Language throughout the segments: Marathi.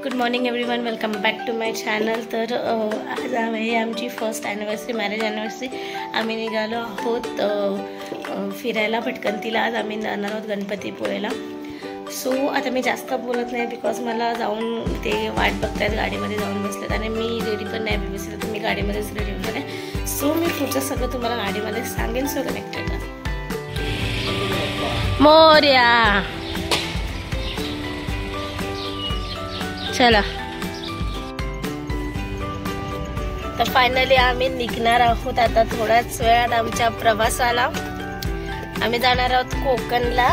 Good morning everyone, welcome back to my channel. तर आज आहे आमची फर्स्ट ॲनिव्हर्सरी, मॅरेज ॲनिव्हर्सरी. आम्ही निघालो आहोत फिरायला भटकंतीला. आज आम्ही जाणार आहोत गणपतीपुळेला. सो आता मी जास्त बोलत नाही बिकॉज मला जाऊन ते वाट बघतायत, गाडीमध्ये जाऊन बसलेत आणि मी रेडी पण नाही विसरत, तर मी गाडीमध्येच रेडी होणार आहे. सो मी पुढचं सगळं तुम्हाला गाडीमध्ये सांगेन. So connected Morya. चला, तर फायनली आम्ही निघणार आहोत आता थोड्याच वेळात आमच्या प्रवासाला. आम्ही जाणार आहोत कोकणला,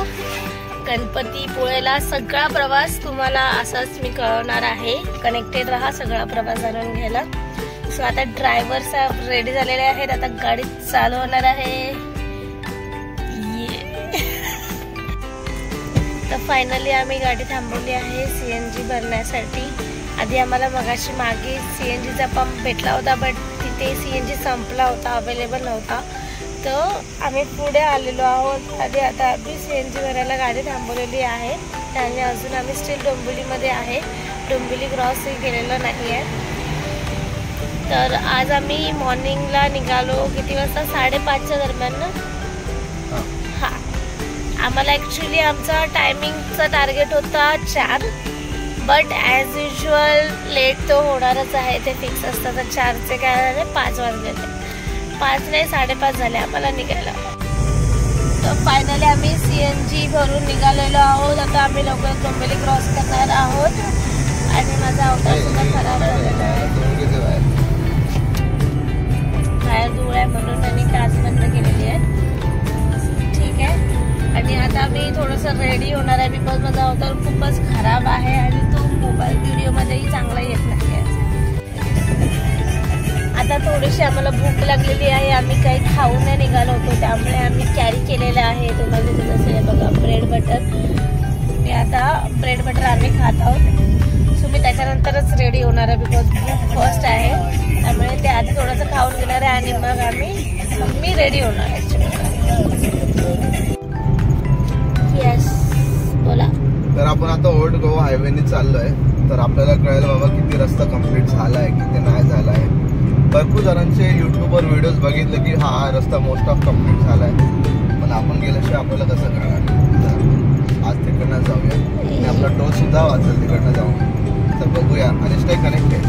गणपतीपुळेला. सगळा प्रवास तुम्हाला असाच मी कळवणार आहे. कनेक्टेड राहा सगळा प्रवास जाणून घ्यायला. सो आता ड्रायव्हर साहेब रेडी झालेले आहेत, आता गाडी चालू होणार आहे. तर फायनली आम्ही गाडी थांबवली आहे CNG भरण्यासाठी. आधी आम्हाला मगाशी मागे CNGचा पंप भेटला होता, बट तिथे CNG संपला होता, अवेलेबल नव्हता. तर आम्ही पुढे आलेलो आहोत आणि आता आम्ही CNG भरायला गाडी थांबवलेली आहे. आणि अजून आम्ही स्टील डोंबिवलीमध्ये आहे, डोंबिवली क्रॉसही केलेलं नाही आहे. तर आज आम्ही मॉर्निंगला निघालो. किती वाजता? 5:30च्या दरम्यान ना. हां, आम्हाला ॲक्च्युली आमचा टायमिंगचा टार्गेट होता 4, बट ॲज युजल लेट तो होणारच आहे, ते फिक्स असतं. तर 4चे काय झाले, 5 वाजले. 5 नाही 5:30 झाले आम्हाला निघायला. तर फायनली आम्ही CNG भरून निघालेलो आहोत. आता आम्ही लवकर डोंबिवली क्रॉस करणार आहोत आणि माझा अवतार सुद्धा खराब झालेला आहे. बाहेर धूळ आहे म्हणून आणि काच बंद केलेली आहे. ठीक आहे. आणि आता मी थोडंसं रेडी होणार आहे बिकॉज माझा अवतार खूपच खराब आहे आणि तो मोबाईल व्हिडिओमध्येही चांगला येत नाही आहे. आता थोडीशी आम्हाला भूक लागलेली आहे. आम्ही काही खाऊन नाही निघालो होतो, त्यामुळे आम्ही कॅरी केलेलं आहे. तुम्हाला तिथे जसं बघा ब्रेड बटर. मी आता ब्रेड बटर आम्ही खात आहोत. सो मी त्याच्यानंतरच रेडी होणार आहे बिकॉज भूक फर्स्ट आहे, त्यामुळे ते आधी थोडंसं खाऊन घेणार आहे आणि मग मी रेडी होणार आहे. येस, बोला. तर आपण आता ओल्ड गोवा हायवेने चाललोय. तर आपल्याला कळेल बाबा किती रस्ता कम्प्लीट झालाय, किती नाही झालाय. भरपूर जणांचे युट्यूबवर व्हिडिओज बघितले की हा रस्ता मोस्ट ऑफ कम्प्लीट झालाय, पण आपण गेल्याशिवाय आपल्याला कसं कळणार. आज तिकडनं जाऊया आणि आपला टोल सुद्धा वाचेल तिकडनं जाऊन. तर बघूया आणि स्टे कनेक्टेड.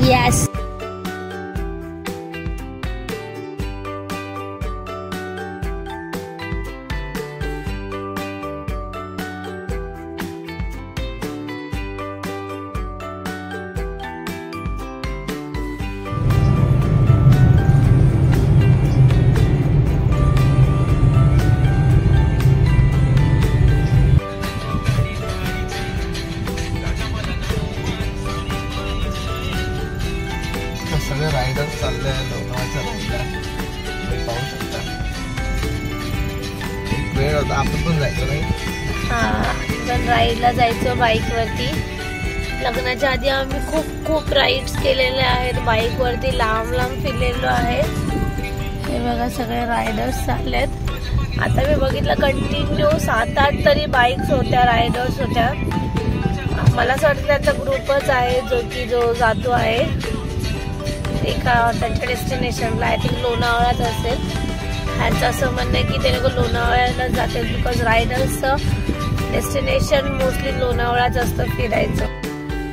येस. सगळे रायडर्स चालले आहेत लोणावळ्याच्या राईडला, तुम्ही पाहू शकता. एक वेळ होता आपण पण जायचो नाही. पण राईडला जायचो बाईकवरती. लग्नाच्या आधी आम्ही खूप राईड्स केलेले आहेत बाईकवरती, लांब फिरलेलो आहे. हे बघा सगळे रायडर्स चाललेत. आता मी बघितलं कंटिन्यू 7-8 तरी बाईक्स होत्या, रायडर्स होत्या. मला असं वाटतं त्यांचा ग्रुपच आहे जो जातो आहे एका त्यांच्या डेस्टिनेशनला. आय थिंक लोणावळ्यात असेल. ह्यांचं असं म्हणणं आहे की ते लोक लोणावळ्याला जातात बिकॉज रायडर्सचं डेस्टिनेशन मोस्टली लोणावळ्याच असतं फिरायचं.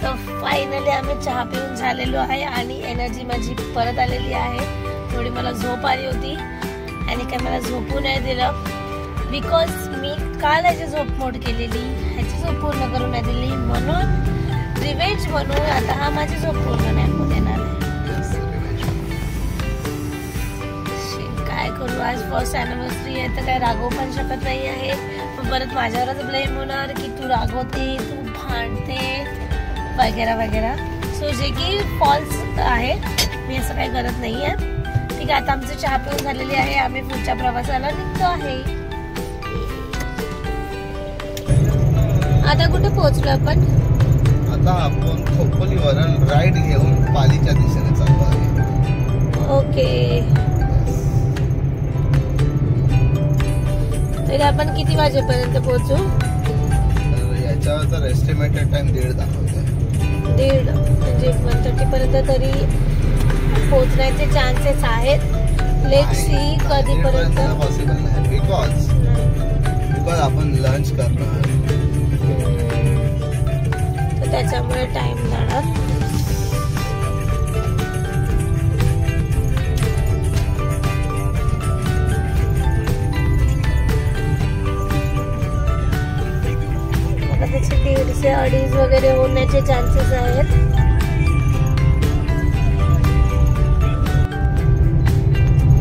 तर फायनली आम्ही चहा पिऊन झालेलो आहे आणि एनर्जी माझी परत आलेली आहे. थोडी मला झोप आली होती आणि काय मला झोपू नाही दिलं बिकॉज मी काल ह्याची झोप मोड केलेली, ह्याची झोप पूर्ण करून नाही दिली, म्हणून रिवेंज म्हणून आता हा माझी झोप पूर्ण नाही होऊ देणार आहे. काय करू, आज फर्स्ट ॲनिव्हर्सरी आहे तर काय रागवू पण शकत नाही आहे. पण परत माझ्यावरच ब्लेम होणार की तू रागवते, तू भांडते वगैरे वगैरे. सो जे की फॉल्स आहे, मी असं काही करत नाही आहे. ठीक आहे. आता आमची चहा पिऊन झालेली आहे, आम्ही पुढच्या प्रवासाला निघतो आहे. आता कुठे पोहोचलो आपण? आता आपण खोपोलीवरून राईड घेऊन पालीच्या दिशेने चाललो आहे. ओके. तरी आपण किती वाजेपर्यंत पोहोचू? याच्यावर तर एस्टिमेटेड टाइम 1.5 दाखवतोय. म्हणजे 1:30 पर्यंत तरी पोहोचण्याचे चान्सेस आहेत. लेट्स सी कधीपर्यंत पॉसिबल नाही, बिकॉज आपण लंच करणार, तर त्याच्यामुळे टाइम जाणार. त्याचे 1:30 से 2:30 वगैरे होण्याचे चान्सेस आहेत.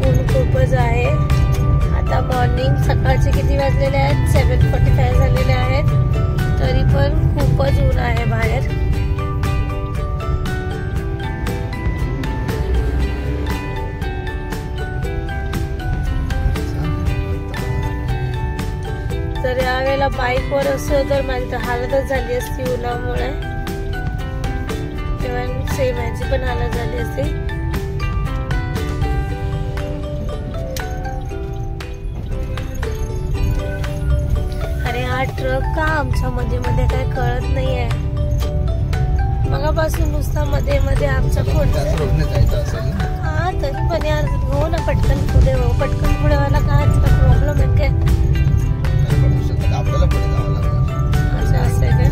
ऊन खूपच आहे. आता मॉर्निंग सकाळचे किती वाजलेले आहेत? 7:45 झालेले आहेत. तरी पण खूपच ऊन आहे बाहेर. तर यावेळेला बाईकवर असं तर माझी हालतच झाली असती उन्हामुळे. तेव्हा सेम ह्याची पण हालत झाली असती. अरे हा ट्रक का आमच्या मध्ये मध्ये काय कळत नाहीये. मगापासून नुसता मध्ये मध्ये आमचा फोटो. हा तरी पण यार हो ना, पटकन पुढे हो, पटकन पुढे व्हायला काय प्रॉब्लेम आहे काय? आपल्याला पुढे जावं लागलं. असं आहे काय?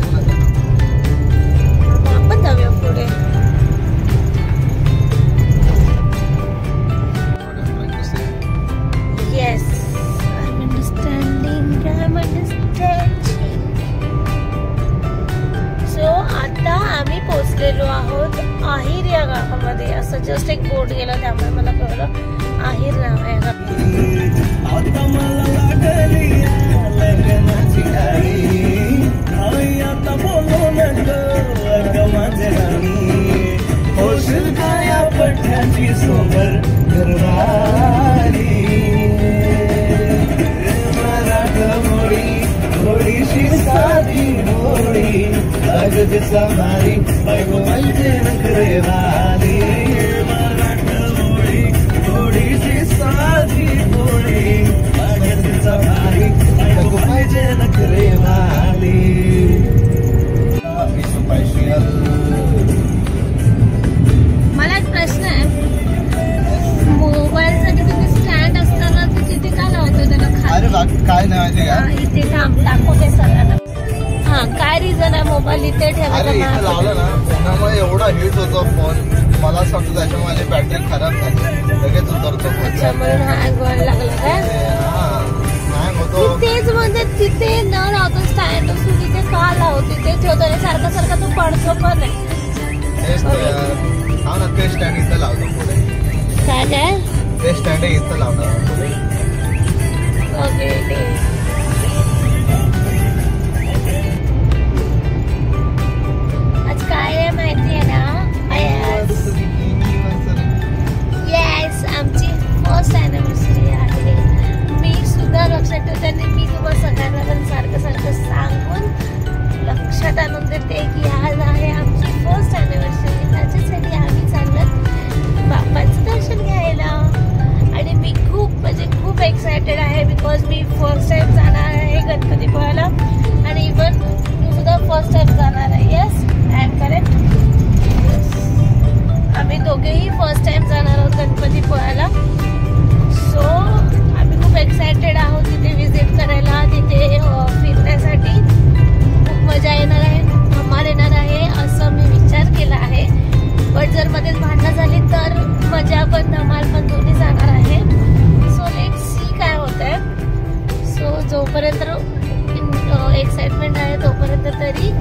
आपण जाऊया पुढे. Yes, I am understanding. So आता आम्ही पोहोचलेलो आहोत आहिर या गावामध्ये. असं जस्ट एक बोर्ड गेला त्यामुळे मला कळलं आहिर नाव आहे गाव. मला एक प्रश्न आहे, मोबाईलसाठी तुम्ही स्टँड असताना तू तिथे का लावतो त्याला खाली? अरे बाकी काय नाही माहिती का, इथे दाखवते सगळ्यांना. हा काय रिझन आहे मोबाईल इथे ठेवायचा? इथे लावलं ना त्यामुळे एवढा हीट होतो फोन. मला समजतं त्याच्यामुळे बॅटरी खराब झाली, लगेच उतरतो. त्याच्यामुळे हँग व्हायला लागला काय? तेच म्हणजे तिथे न लावतो स्टँड असून तिथे का लावतो? तिथे ठेवतो सारखा सारखा तो पडतो पण नाही. ते स्टँड इथं लावतो पुढे. काय काय ते स्टँड इथं लावणार पुढे. ओके. आज काय आहे माहिती आहे ना? येस, आमची फर्स्ट अॅनिव्हर्सरी आहे. मी सुद्धा लक्षात ठेवते आणि मी तुम्हाला सगळ्यांना पण सारखं सारखं सांगून लक्षात आणून देते की आज आहे आमची फर्स्ट अॅनिव्हर्सरी. त्याच्यासाठी आम्ही चाललोत बाप्पाचं दर्शन घ्यायला आणि मी खूप एक्सायटेड आहे. बिकॉज मी फर्स्ट टाइम जाणार आहे गणपतीपुळ्याला आणि इवन तू सुद्धा फर्स्ट टाइम जाणार आहे. Yes, I am correct. आम्ही दोघेही फर्स्ट टाइम जाणार आहोत गणपतीपुळ्याला. सो आम्ही खूप एक्सायटेड आहोत तिथे विजिट करायला, तिथे फिरण्यासाठी. खूप मजा येणार आहे, धमाल येणार आहे असं मी विचार केला आहे. बट जर मध्येच भांडणं झाली तर मजा पण धमाल पण दोन्ही जाणार आहे. सो लेट्स सी काय होत आहे. सो जोपर्यंत एक्साइटमेंट आहे तोपर्यंत तरी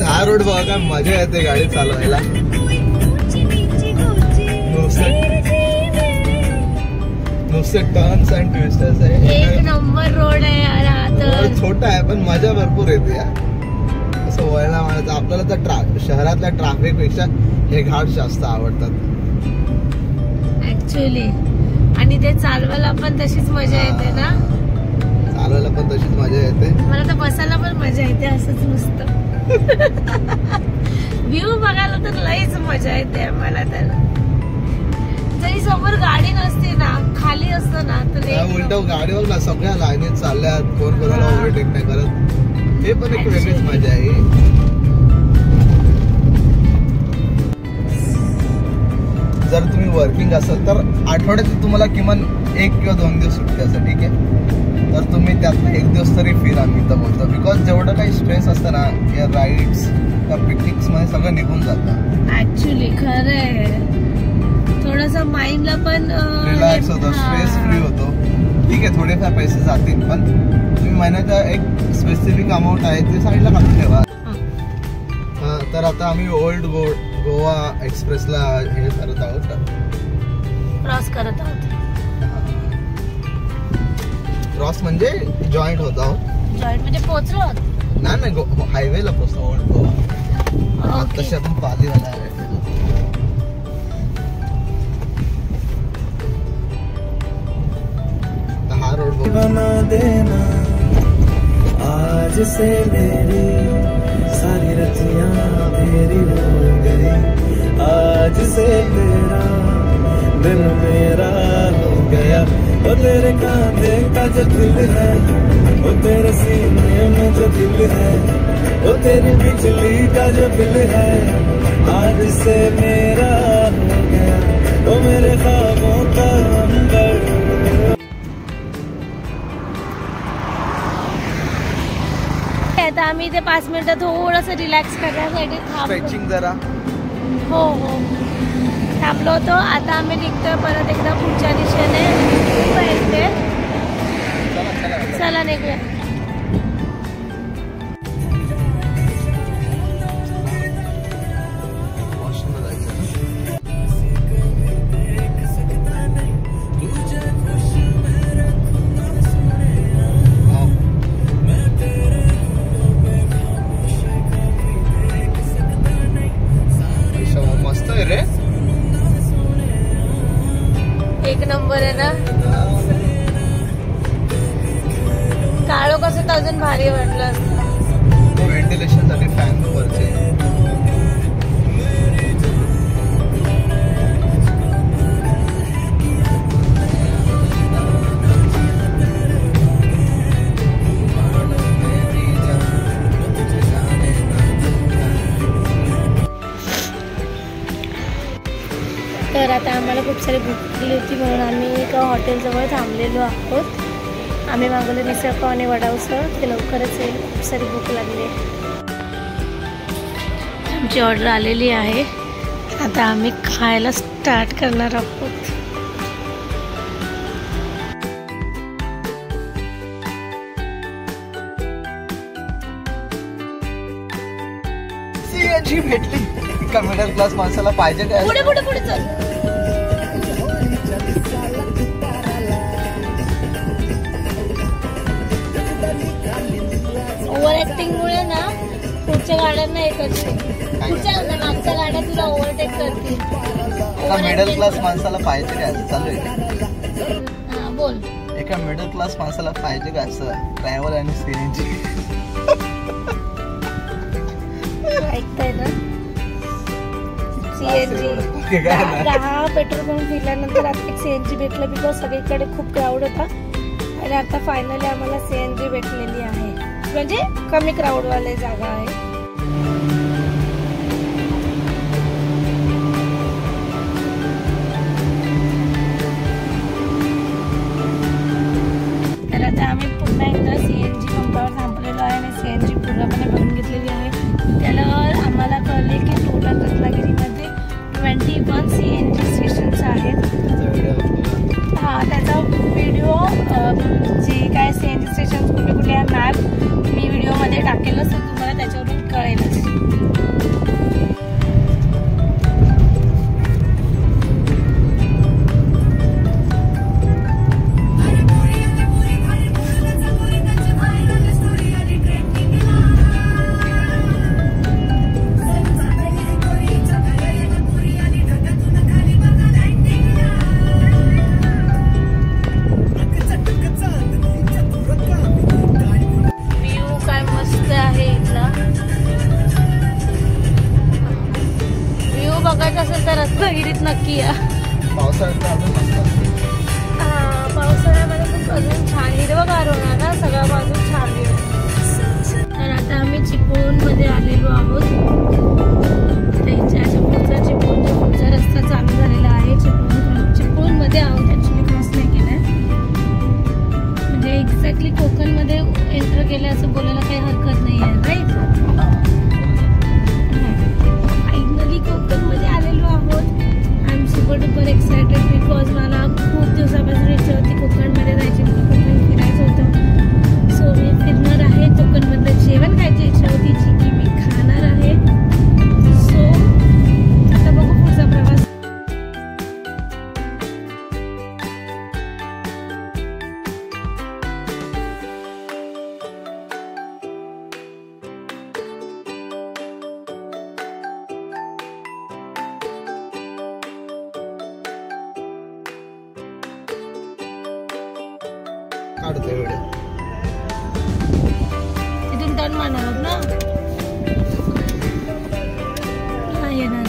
हा रोड बघा काय मजा येते गाडी चालवायला. नुसते टर्न्स अँड ट्विस्टर्स आहे. एक नंबर रोड आहे यार. छोटा आहे पण मजा भरपूर येते यार. असं वळणा म्हणायचं आपल्याला तर शहरातल्या ट्रॅफिक पेक्षा हे घाट जास्त आवडतात. ऍक्च्युली. आणि ते चालवायला पण तशीच मजा येते ना. चालवायला पण तशीच मजा येते. मला तर बसायला पण मजा येते असंच नुसतं. व्ह्यू बघायला तर लईच मजा येते मला तर. जरी समोर गाडी नसते ना, खाली असतं ना तर उलट गाडीवर ना सगळ्या लाईनीत चालल्यात, कोण कोणाला ओव्हरटेक नाही करत. हे पण एक वेगळीच मजा आहे. जर तुम्ही वर्किंग असाल तर आठवड्यात तुम्हाला किमान 1 किंवा 2 दिवस सुट्टी असते, ठीक आहे. तर तुम्ही त्यातनं 1 दिवस तरी फिरा, मी तर बोलतो. बिकॉज जेवढं काही स्ट्रेस असतं ना या राईड्स या पिकनिक्स मध्ये सगळं निघून जातं. ऍक्च्युली खरं आहे. थोडंसं माइंडला पण रिलॅक्स होतो, स्ट्रेस फ्री होतो. ठीक आहे, थोडेफार पैसे जातील, पण तुम्ही महिन्याचा एक स्पेसिफिक अमाऊंट आहे ते साईडला काढून ठेवा. तर आता आम्ही ओल्ड गोवा एक्सप्रेसला हे करत आहोत, क्रॉस करत आहोत. क्रॉस म्हणजे जॉईंट होत आहोत. जॉईंट म्हणजे पोहोचलो आहोत. नाही, हायवेला पोहोचतो ओल्ड गोवा. तसे आपण पालीवाला आहे. हा रोड बना देना आज से मेरी सारी रतियां तेरी हो गई. आज से तेरा दिन मेरा हो गया. वो तेरे कांधे का जो दिल है, वो तेरे सीने में जो दिल है, वो तेरी बिजली का जो बिल है, आज से मेरा हो गया. वो मेरे ख्वाबों का अंबर. आता आम्ही इथे 5 मिनिटं थोडंसं रिलॅक्स करण्यासाठी स्ट्रेचिंग जरा. हो थांबलो होतो. आता आम्ही निघतोय परत एकदा पुढच्या दिशेने. चला निघूया. एक नंबर आहे ना. काळो कसं तर अजून भारी वाटलं असतं. व्हेंटिलेशन साठी फॅन वरचे. तर आता आम्हाला खूप सारी भूक लागली होती म्हणून आम्ही एका हॉटेलजवळ थांबलेलो आहोत. आम्ही मागवलं मिसळ पाव आणि वडापाव. ते लवकरच येईल. खूप सारी भूक लागली आहे. आमची ऑर्डर आलेली आहे. आता आम्ही खायला स्टार्ट करणार आहोत. सीएनजी भेटली. एका मिडल क्लास माणसाला पाहिजे काय. पुढे पुढे पुढे चल. ओव्हर ऍक्टिंग मुळे ना पुढच्या गाड्यांना हे करते. पुढच्या मागच्या गाड्या तुला ओव्हरटेक करतील. मिडल क्लास माणसाला पाहिजे काय असं चालू आहे. बोल. एका मिडल क्लास माणसाला पाहिजे काय असं ट्रॅव्हल आणि सीएनजी. ऐकताय ना. सीएनजी 10 पेट्रोल पंप फिरल्यानंतर आता एक सीएनजी भेटलं. बिकॉज सगळीकडे खूप क्राऊड होता आणि आता फायनली आम्हाला सीएनजी भेटलेली आहे. म्हणजे कमी क्राऊड वाले जागा आहे. तर आता आम्ही पुन्हा एकदा सीएनजी पंपावर थांबलेलो आहे आणि सीएनजी पूर्णपणे भरून घेतलेली आहे. त्याला आम्हाला कळले की टोटल रत्नागिरीमध्ये 21 सीएनजी स्टेशन्स आहेत. त्याचा व्हिडिओ जे काय सीएनजी स्टेशन कुठे कुठे आहे मॅप मी व्हिडिओमध्ये टाकेलच, तर तुम्हाला त्याच्यावरून कळेलच. नक्की या. पावसाळ्यात अजून मस्त. पावसाळ्यामध्ये खूप अजून छान हिरवगार होणार ना, सगळ्या बाजू छान दिसत. तर आता आम्ही चिपळूणमध्ये आलेलो आहोत. त्यांच्या पुढचा रस्ता चालू झालेला आहे. चिपळूणमध्ये आहोत, ॲक्च्युली क्रॉस नाही केलाय. म्हणजे एक्झॅक्टली कोकणमध्ये एंटर केलं असं बोलायला काही हरकत नाही आहे, राईट. फायनली कोकणमध्ये आलेलो आहोत. I am super duper excited because मला खूप दिवसापासून इच्छा होती कोकणमध्ये जायची, कोकण फिरायचं होतं. सो मी फिरणार आहे. कोकणमधलं जेवण खायची इच्छा होती, जी की मी खाणार आहे. सो आता बघू पुढचा प्रवास. काढते व्हिडिओ. तिथून टर्न मारणार आहोत ना. हा येणार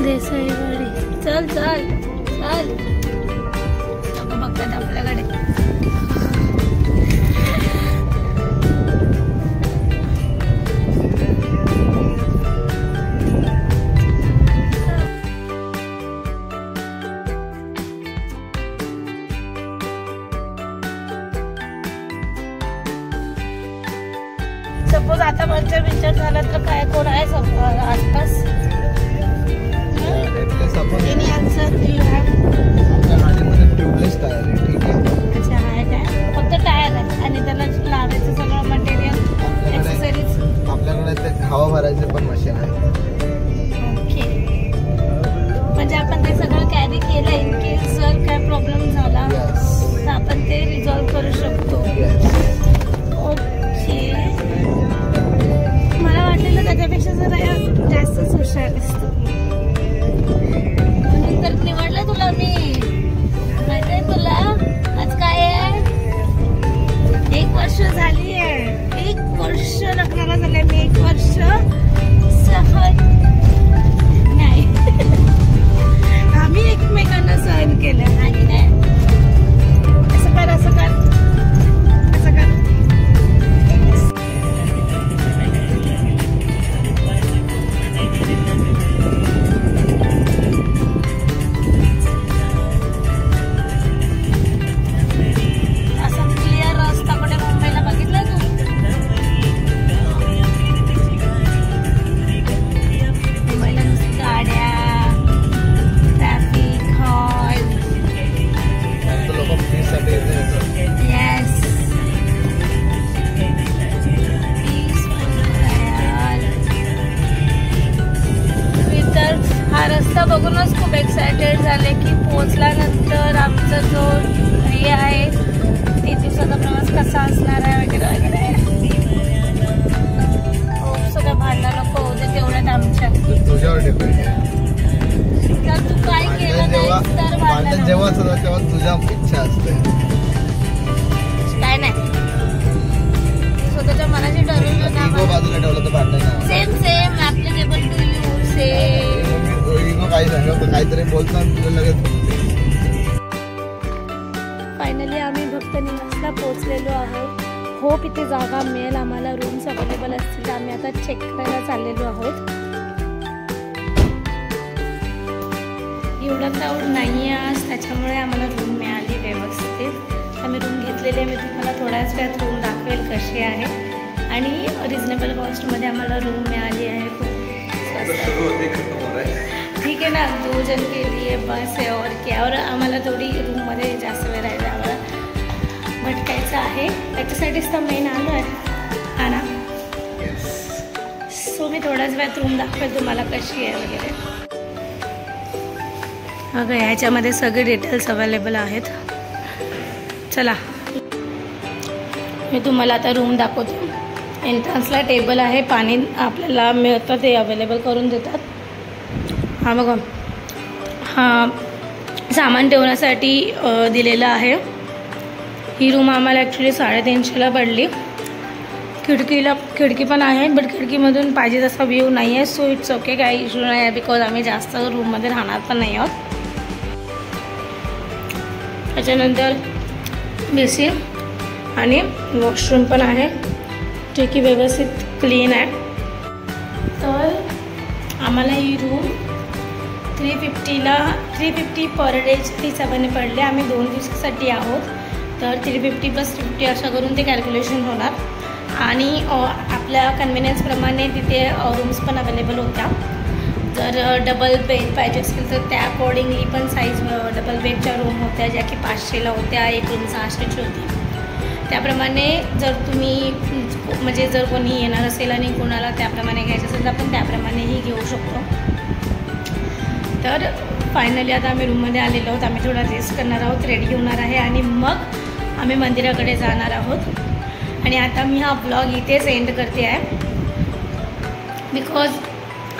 देसाईवाडी. चल चल चल. बघतात आपल्याकडे. सपोज आता पंचर विचार झाला तर काय कोण आहे आसपास? Any answer do you have? आपल्या गाडीमध्ये ट्यूबलेस टायर आहे, ठीक आहे. अच्छा आहे काय? फक्त टायर आहे आणि त्याला लावायचं सगळं मटेरियल, ॲक्सेसरीज. आपल्याकडे ते हवा भरायचे पण मशीन आहे. ओके, म्हणजे आपण ते सगळं कॅरी केलं इन केस जर काय प्रॉब्लेम झाला तर आपण ते रिझॉल्व्ह करू शकतो. ओके, मला वाटलेलं त्याच्यापेक्षा जरा जास्तच हुशार दिसतो. म्हणून तर निवडलं तुला मी. माहिती आहे तुला आज काय आहे? 1 वर्ष झाली आहे. 1 वर्ष लग्नाला झालंय. मी 1 वर्ष सहन नाही. आम्ही एकमेकांना सहन केलं आणि काय. असं कर असं कर असं कर. बघूनच खूप एक्सायटेड झाले की पोहोचल्यानंतर आमचा जो हे आहे 3 दिवसाचा प्रवास कसा असणार आहे वगैरे वगैरे. खूप सगळं भांडणं नको होते तेवढ्यात आमच्या. तुझ्यावर डिपेंड आहे. तर तू काय केलं नाहीस तर भांडण जेव्हा तेव्हा तुझ्या इच्छा असते. काय नाही, स्वतःच्या मनाची ठरवलं ना. बाजूला ठेवलं तर भांडण. Same same applicable to you. Same काही सांगतो काहीतरी बोलताना तुझं लगेच. फायनली आम्ही भक्त निवासला पोहोचलेलो आहोत. होप इथे जागा मिळेल आम्हाला, रूम्स अवेलेबल असतील. आम्ही आता चेक करायला चाललेलो आहोत. एवढा क्राऊड नाही आहे आज, त्याच्यामुळे आम्हाला रूम मिळाली व्यवस्थित. आम्ही रूम घेतलेली आहे. मी तुम्हाला थोड्याच वेळात रूम दाखवेल कशी आहे. आणि रिजनेबल कॉस्टमध्ये आम्हाला रूम मिळाली आहे. खूप ठीक आहे ना. 2 जण के लिए बस आहे और क्या. और आम्हाला थोडी रूममध्ये जास्त वेळ राहायला आम्हाला भटकायचं आहे, त्याच्यासाठीच तर मेन आलो आहे. हा ना. सो मी थोड्याच वेळात रूम दाखवेल तुम्हाला कशी आहे वगैरे. अगं ह्याच्यामध्ये सगळे डिटेल्स अवेलेबल आहेत. चला मी तुम्हाला आता रूम दाखवतो. एंट्रन्सला टेबल आहे, पाणी आपल्याला मिळतं ते अवेलेबल करून देतात. हा बघा, हा सामान ठेवण्यासाठी दिलेलं आहे. ही रूम आम्हाला ॲक्च्युली 350ला पडली. खिडकी पण आहे, बट खिडकीमधून पाहिजे तसा व्ह्यू नाही आहे. सो इट्स ओके, काही इश्यू नाही आहे, बिकॉज आम्ही जास्त रूममध्ये राहणार पण नाही आहोत. त्याच्यानंतर बेसिन आणि वॉशरूम पण आहे, जे की व्यवस्थित क्लीन आहे. तर आम्हाला ही रूम 350 पर डेच्या हिशोबाने पडले. आम्ही 2 दिवसासाठी आहोत, तर 350 + 350 असं करून ते कॅल्क्युलेशन होणार. आणि आपल्या कन्व्हिनियन्सप्रमाणे तिथे रूम्स पण अवेलेबल होत्या. जर डबल बेड पाहिजे असेल तर त्या अकॉर्डिंगली पण साईज डबल बेडच्या रूम होत्या, ज्या की 500ला होत्या. एक रूम 600ची होती. त्याप्रमाणे जर तुम्ही म्हणजे जर कोणी येणार असेल आणि कोणाला त्याप्रमाणे घ्यायचं असेल तर आपण त्याप्रमाणेही घेऊ शकतो. तर फायनली आता आम्ही रूममध्ये आलेलो आहोत. आम्ही थोडा रेस्ट करणार आहोत, रेडी होणार आहे आणि मग आम्ही मंदिराकडे जाणार आहोत. आणि आता मी हा ब्लॉग इथेच एंड करते आहे, बिकॉज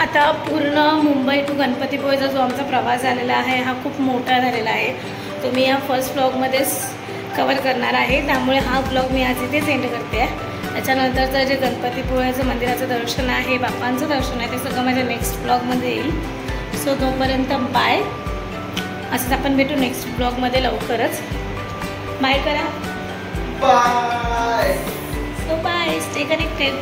आता पूर्ण मुंबई टू गणपतीपुळेचा जो आमचा प्रवास झालेला आहे हा खूप मोठा झालेला आहे. तो मी या फर्स्ट ब्लॉगमध्येच कवर करणार आहे. त्यामुळे हा ब्लॉग मी आज इथेच एंड करते आहे. त्याच्यानंतरचं जे गणपतीपुळेचं मंदिराचं दर्शन आहे, बाप्पांचं दर्शन आहे, ते सगळं माझ्या नेक्स्ट ब्लॉगमध्ये येईल. सो तोपर्यंत बाय. असंच आपण भेटू नेक्स्ट ब्लॉगमध्ये लवकरच. बाय करा. Bye. So bye, stay connected.